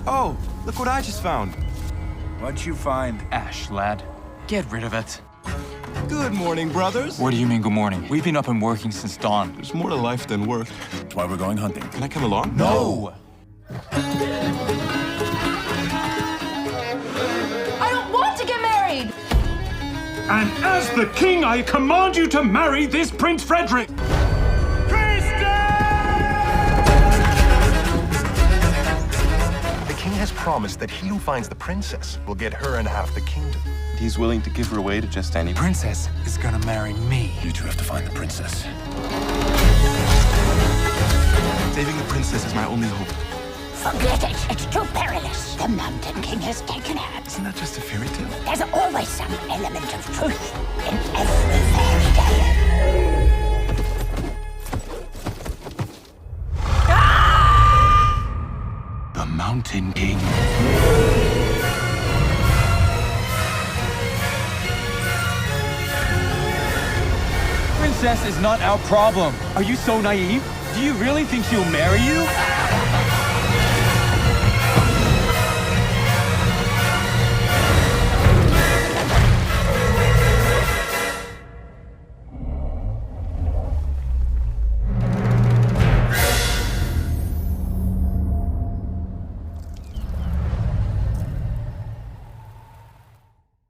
Oh, look what I just found. What'd you find? Ash, lad. Get rid of it. Good morning, brothers. What do you mean, good morning? We've been up and working since dawn. There's more to life than work. That's why we're going hunting. Can I come along? No! I don't want to get married! And as the king, I command you to marry this Prince Frederick! The king has promised that he who finds the princess will get her and half the kingdom. He's willing to give her away to just any Princess is gonna marry me. You two have to find the princess. Saving the princess is my only hope. Forget it. It's too perilous. The Mountain King has taken her. Isn't that just a fairy tale? There's always some element of truth in every fairy tale. The Mountain King. Princess is not our problem. Are you so naive? Do you really think she'll marry you?